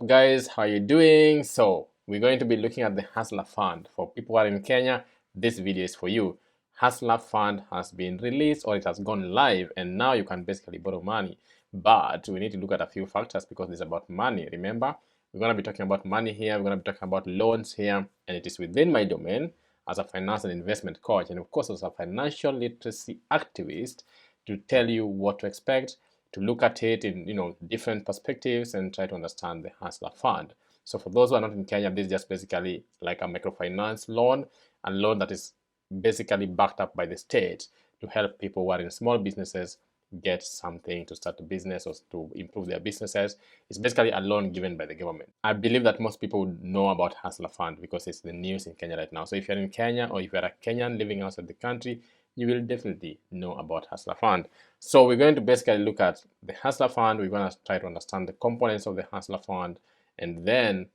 Guys, how are you doing? So we're going to be looking at the Hustler Fund. For people who are in Kenya, this video is for you. Hustler Fund has been released, or it has gone live, and now you can basically borrow money. But we need to look at a few factors because it's about money. Remember, we're going to be talking about money here, we're going to be talking about loans here, and it is within my domain as a finance and investment coach, and of course as a financial literacy activist, to tell you what to expect, to look at it in different perspectives and try to understand the Hustler Fund. So for those who are not in Kenya, this is just basically like a microfinance loan, a loan that is basically backed up by the state to help people who are in small businesses get something to start a business or to improve their businesses. It's basically a loan given by the government. I believe that most people would know about Hustler Fund because it's the news in Kenya right now. So if you're in Kenya or if you're a Kenyan living outside the country, you will definitely know about Hustler Fund. So we're going to basically look at the Hustler Fund. We're going to try to understand the components of the Hustler Fund, and then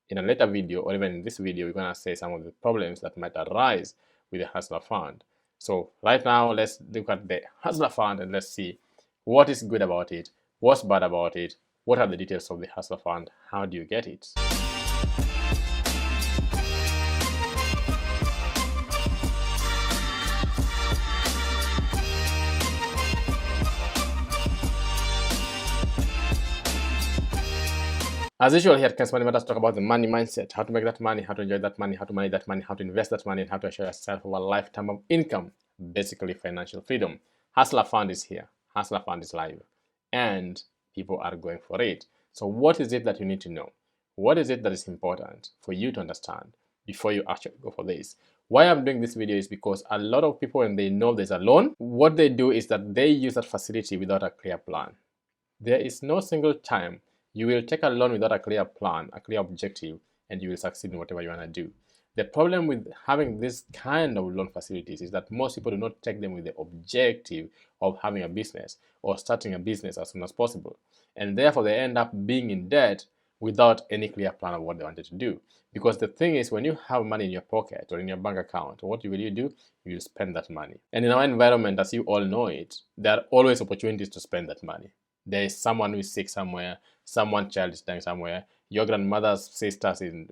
in a later video, or even in this video, we're going to say some of the problems that might arise with the Hustler Fund. So right now, let's look at the Hustler Fund and let's see what is good about it, what's bad about it, what are the details of the Hustler Fund, how do you get it. As usual here at Kenneth MoneyMatters, talk about the money mindset, how to make that money, how to enjoy that money, how to manage that money, how to invest that money, and how to assure yourself of a lifetime of income, basically financial freedom. Hustler Fund is here. Hustler Fund is live, and people are going for it. So what is it that you need to know? What is it that is important for you to understand before you actually go for this? Why I'm doing this video is because a lot of people, when they know there's a loan, what they do is that they use that facility without a clear plan. There is no single time you will take a loan without a clear plan, a clear objective, and you will succeed in whatever you want to do. The problem with having this kind of loan facilities is that most people do not take them with the objective of having a business or starting a business as soon as possible. And therefore, they end up being in debt without any clear plan of what they wanted to do. Because the thing is, when you have money in your pocket or in your bank account, what will you do? You will spend that money. And in our environment, as you all know it, there are always opportunities to spend that money. There is someone who is sick somewhere, someone's child is dying somewhere, your grandmother's sisters in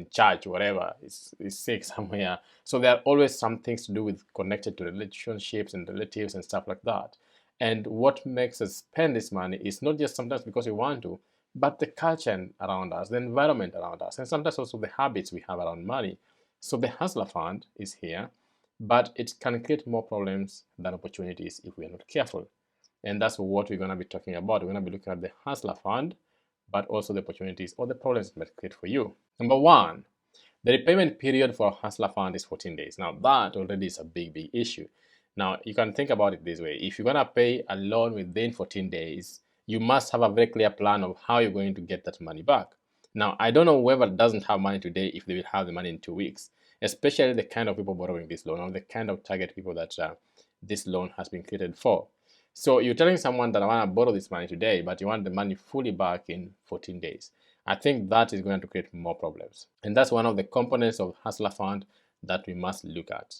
church, whatever, is sick somewhere. So there are always some things to do with connected to relationships and relatives and stuff like that. And what makes us spend this money is not just sometimes because we want to, but the culture around us, the environment around us, and sometimes also the habits we have around money. So the Hustler Fund is here, but it can create more problems than opportunities if we are not careful. And that's what we're going to be talking about. We're going to be looking at the Hustler Fund, but also the opportunities or the problems it might create for you. Number one, the repayment period for a Hustler Fund is 14 days. Now, that already is a big issue. Now, you can think about it this way. If you're going to pay a loan within 14 days, you must have a very clear plan of how you're going to get that money back. Now, I don't know whoever doesn't have money today if they will have the money in 2 weeks, especially the kind of people borrowing this loan or the kind of target people that this loan has been created for. So you're telling someone that I want to borrow this money today, but you want the money fully back in 14 days. I think that is going to create more problems. And that's one of the components of Hustler Fund that we must look at.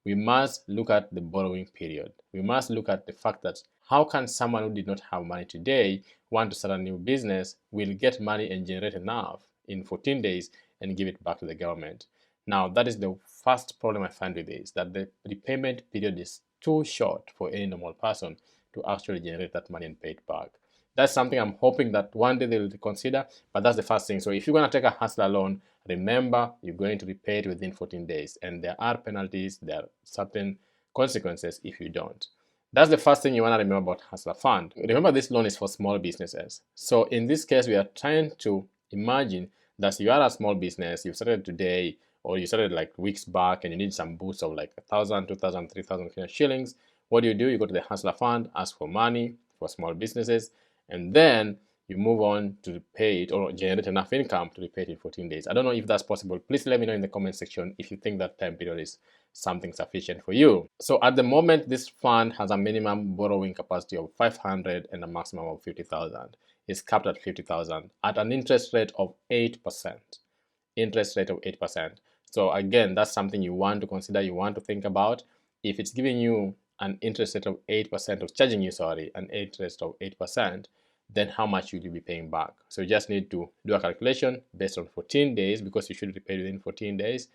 We must look at the borrowing period. We must look at the fact that how can someone who did not have money today want to start a new business will get money and generate enough in 14 days and give it back to the government. Now, that is the first problem I find with this, that the repayment period is too short for any normal person to actually generate that money and pay it back. That's something I'm hoping that one day they'll consider, but that's the first thing. So if you're going to take a Hustler loan, remember you're going to repay it within 14 days, and there are penalties, there are certain consequences if you don't. That's the first thing you want to remember about Hustler Fund. Remember, this loan is for small businesses. So in this case, we are trying to imagine that you are a small business, you started today, or you started like weeks back, and you need some boosts of like 1,000, 2,000, 3,000 shillings. What do? You go to the Hustler Fund, ask for money for small businesses, and then you move on to pay it or generate enough income to repay it in 14 days. I don't know if that's possible. Please let me know in the comment section if you think that time period is something sufficient for you. So at the moment, this fund has a minimum borrowing capacity of 500 and a maximum of 50,000. It's capped at 50,000 at an interest rate of 8%. Interest rate of 8%. So again, that's something you want to consider, you want to think about. If it's giving you an interest rate of 8%, or charging you, an interest of 8%, then how much will you be paying back? So you just need to do a calculation based on 14 days, because you should repay within 14 days.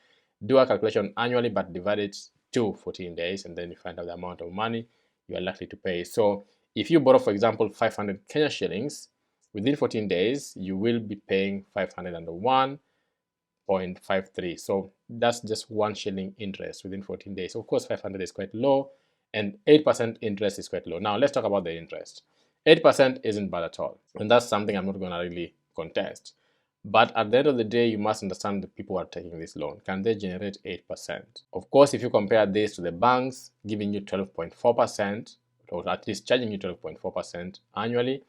Do a calculation annually, but divide it to 14 days, and then you find out the amount of money you are likely to pay. So if you borrow, for example, 500 Kenya shillings, within 14 days, you will be paying 501.53. So that's just 1 shilling interest within 14 days. Of course, 500 is quite low, and 8% interest is quite low. Now, let's talk about the interest. 8% isn't bad at all, and that's something I'm not going to really contest. But at the end of the day, you must understand the people who are taking this loan. Can they generate 8%? Of course, if you compare this to the banks giving you 12.4%, or at least charging you 12.4% annually,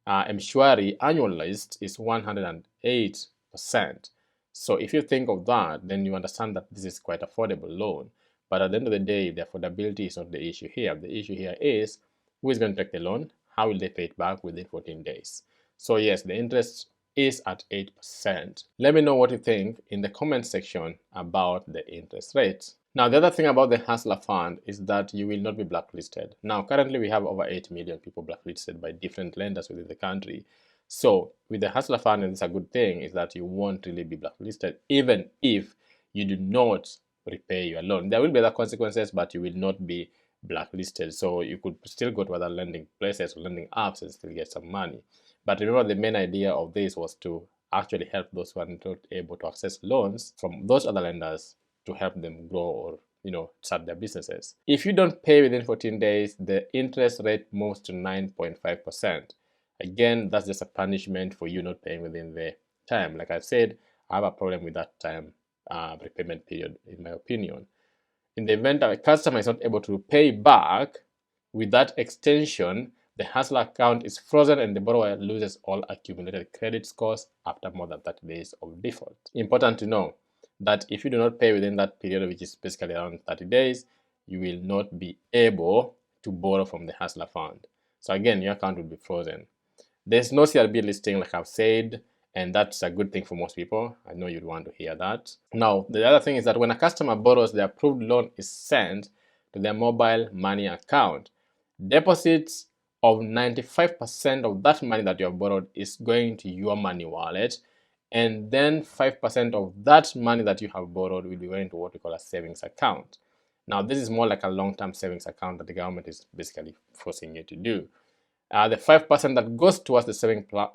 Mshwari annualized is 108%. So if you think of that, then you understand that this is quite affordable loan. But at the end of the day, the affordability is not the issue here. The issue here is who is going to take the loan, how will they pay it back within 14 days. So yes, the interest is at 8%. Let me know what you think in the comment section about the interest rates. Now, the other thing about the Hustler Fund is that you will not be blacklisted. Now, currently we have over 8 million people blacklisted by different lenders within the country. So with the Hustler Fund, and it's a good thing, is that you won't really be blacklisted even if you do not repay your loan. There will be other consequences, but you will not be blacklisted. So you could still go to other lending places or lending apps and still get some money. But remember, the main idea of this was to actually help those who are not able to access loans from those other lenders to help them grow or start their businesses. If you don't pay within 14 days, the interest rate moves to 9.5%. Again, that's just a punishment for you not paying within the time. Like I said, I have a problem with that time repayment period, in my opinion. In the event that a customer is not able to pay back with that extension, the Hustler account is frozen and the borrower loses all accumulated credit scores after more than 30 days of default. Important to know that if you do not pay within that period, which is basically around 30 days, you will not be able to borrow from the Hustler Fund. So again, your account will be frozen. There's no CRB listing, like I've said, and that's a good thing for most people. I know you'd want to hear that. Now, the other thing is that when a customer borrows, the approved loan is sent to their mobile money account. Deposits of 95% of that money that you have borrowed is going to your money wallet, and then 5% of that money that you have borrowed will be going to what we call a savings account. Now, this is more like a long-term savings account that the government is basically forcing you to do. The 5% that goes towards the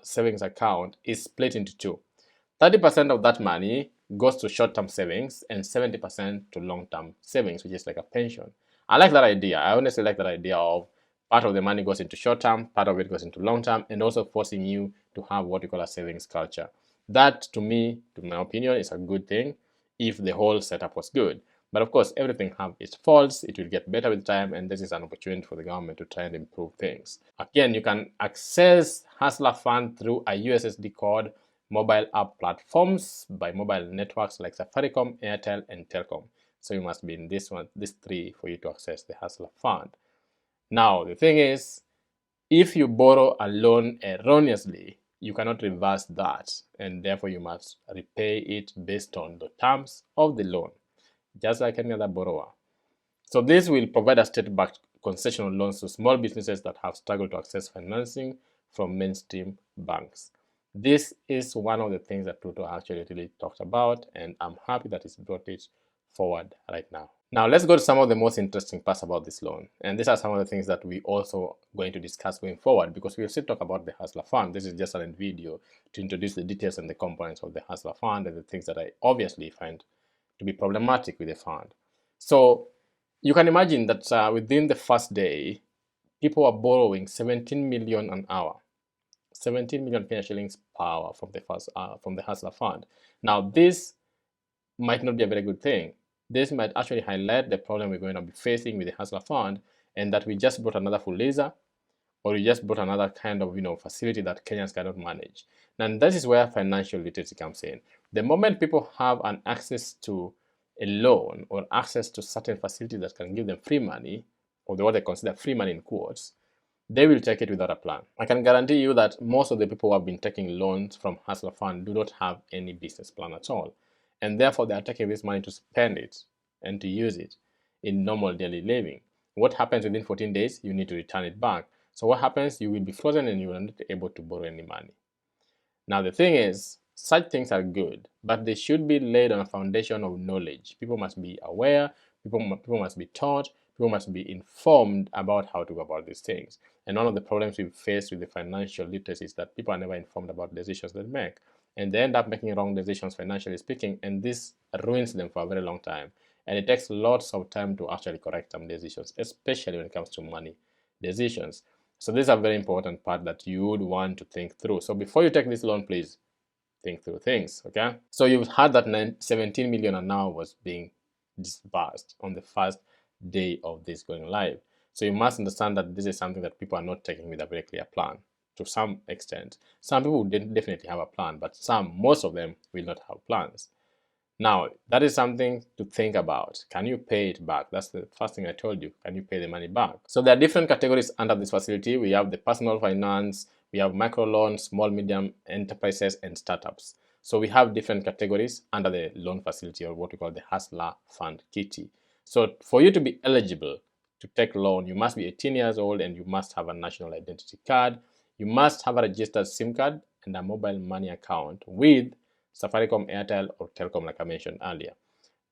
savings account is split into two. 30% of that money goes to short-term savings and 70% to long-term savings, which is like a pension. I like that idea. I honestly like that idea of part of the money goes into short-term, part of it goes into long-term, and also forcing you to have what you call a savings culture. That, to me, to my opinion, is a good thing if the whole setup was good. But of course, everything has its faults. It will get better with time, and this is an opportunity for the government to try and improve things. Again, you can access Hustler Fund through a USSD code mobile app platforms by mobile networks like Safaricom, Airtel, and Telcom. So you must be in these three for you to access the Hustler Fund. Now, the thing is, if you borrow a loan erroneously, you cannot reverse that, and therefore you must repay it based on the terms of the loan, just like any other borrower. So this will provide a state-backed concessional loans to small businesses that have struggled to access financing from mainstream banks. This is one of the things that Ruto actually really talked about, and I'm happy that he's brought it forward right now. Now let's go to some of the most interesting parts about this loan, and these are some of the things that we also going to discuss going forward, because we'll still talk about the Hustler Fund. This is just an video to introduce the details and the components of the Hustler Fund and the things that I obviously find to be problematic with the fund. So you can imagine that within the first day, people are borrowing 17 million an hour, 17 million Kenya shillings per hour from the Hustler Fund. Now this might not be a very good thing. This might actually highlight the problem we're going to be facing with the Hustler Fund, and that we just brought another Fuliza, or we just brought another kind of facility that Kenyans cannot manage. And this is where financial literacy comes in. The moment people have an access to a loan or access to certain facilities that can give them free money, or what they consider free money in quotes, they will take it without a plan. I can guarantee you that most of the people who have been taking loans from Hustler Fund do not have any business plan at all. And therefore, they are taking this money to spend it and to use it in normal daily living. What happens within 14 days? You need to return it back. So what happens? You will be frozen and you will not be able to borrow any money. Now the thing is, such things are good, but they should be laid on a foundation of knowledge. People must be aware, people must be taught, people must be informed about how to go about these things. And one of the problems we face with the financial literacy is that people are never informed about decisions they make. And they end up making wrong decisions financially speaking, and this ruins them for a very long time. And it takes lots of time to actually correct some decisions, especially when it comes to money decisions. So this is a very important part that you would want to think through. So before you take this loan, please think through things, okay? So you've heard that 17 million an hour was being disbursed on the first day of this going live. So you must understand that this is something that people are not taking with a very clear plan to some extent. Some people definitely have a plan, but most of them will not have plans. Now, that is something to think about. Can you pay it back? That's the first thing I told you. Can you pay the money back? So there are different categories under this facility. We have the personal finance, we have microloans, small, medium enterprises, and startups. So we have different categories under the loan facility, or what we call the Hustler Fund Kitty. So for you to be eligible to take loan, you must be 18 years old and you must have a national identity card. You must have a registered SIM card and a mobile money account with Safaricom, Airtel, or Telecom, like I mentioned earlier.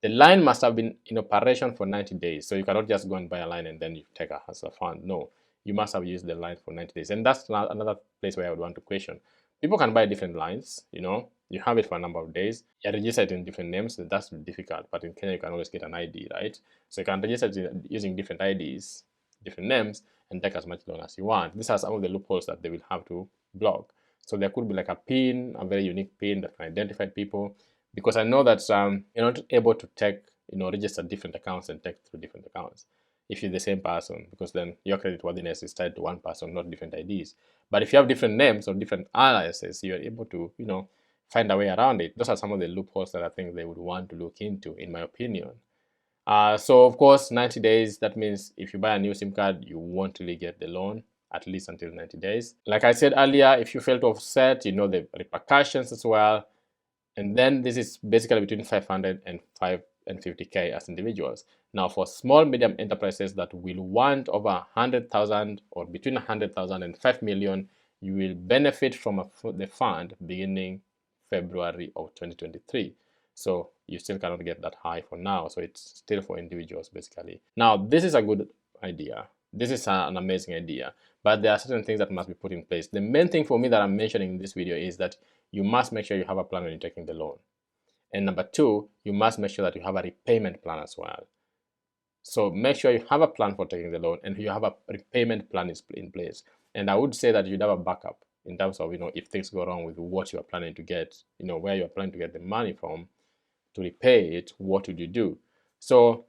The line must have been in operation for 90 days. So you cannot just go and buy a line and then you take a Hustler Fund. No, you must have used the line for 90 days. And that's another place where I would want to question. People can buy different lines, you have it for a number of days. You register it in different names, so that's difficult. But in Kenya, you can always get an ID, right? So you can register it using different IDs, different names, and take as much loan as you want. These are some of the loopholes that they will have to block. So there could be like a PIN, a very unique PIN that can identify people. Because I know that you're not able to take, register different accounts and take through different accounts if you're the same person, because then your credit worthiness is tied to one person, not different IDs. But if you have different names or different aliases, you're able to, find a way around it. Those are some of the loopholes that I think they would want to look into, in my opinion. So of course, 90 days, that means if you buy a new SIM card, you won't really get the loan, at least until 90 days. Like I said earlier, if you fail to offset, you know the repercussions as well. And then this is basically between 500 and 50K as individuals. Now for small, medium enterprises that will want over 100,000 or between 100,000 and 5 million, you will benefit from the fund beginning February of 2023. So you still cannot get that high for now. So it's still for individuals basically. Now this is a good idea. This is an amazing idea, but there are certain things that must be put in place. The main thing for me that I'm mentioning in this video is that you must make sure you have a plan when you're taking the loan. And number two, you must make sure that you have a repayment plan as well. So make sure you have a plan for taking the loan and you have a repayment plan in place. And I would say that you'd have a backup in terms of, if things go wrong with what you are planning to get, where you are planning to get the money from to repay it, what would you do? So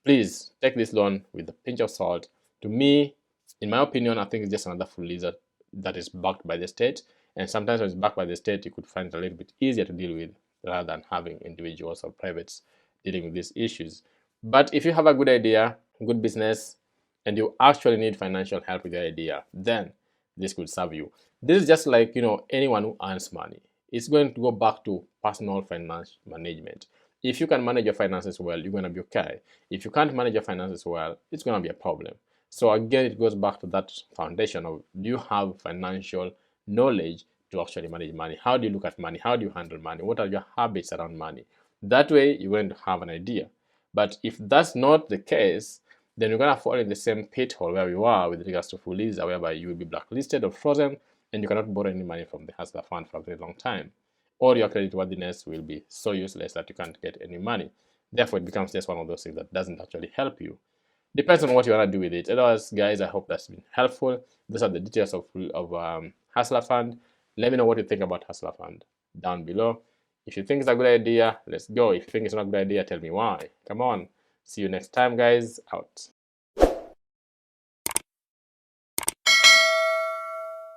please take this loan with a pinch of salt. To me, in my opinion, I think it's just another fuliza that is backed by the state. And sometimes when it's backed by the state, you could find it a little bit easier to deal with rather than having individuals or privates dealing with these issues. But if you have a good idea, good business, and you actually need financial help with your idea, then this could serve you. This is just like, anyone who earns money. It's going to go back to personal finance management. If you can manage your finances well, you're going to be okay. If you can't manage your finances well, it's going to be a problem. So again, it goes back to that foundation of, do you have financial knowledge to actually manage money? How do you look at money? How do you handle money? What are your habits around money? That way, you're going to have an idea. But if that's not the case, then you're going to fall in the same pit hole where you are with regards to Fuliza, whereby you will be blacklisted or frozen, and you cannot borrow any money from the Hustler Fund for a very long time. Or your credit worthiness will be so useless that you can't get any money. Therefore, it becomes just one of those things that doesn't actually help you. Depends on what you want to do with it. Otherwise, guys, I hope that's been helpful. These are the details of Hustler Fund. Let me know what you think about Hustler Fund down below. If you think it's a good idea, let's go. If you think it's not a good idea, tell me why. Come on. See you next time, guys. Out.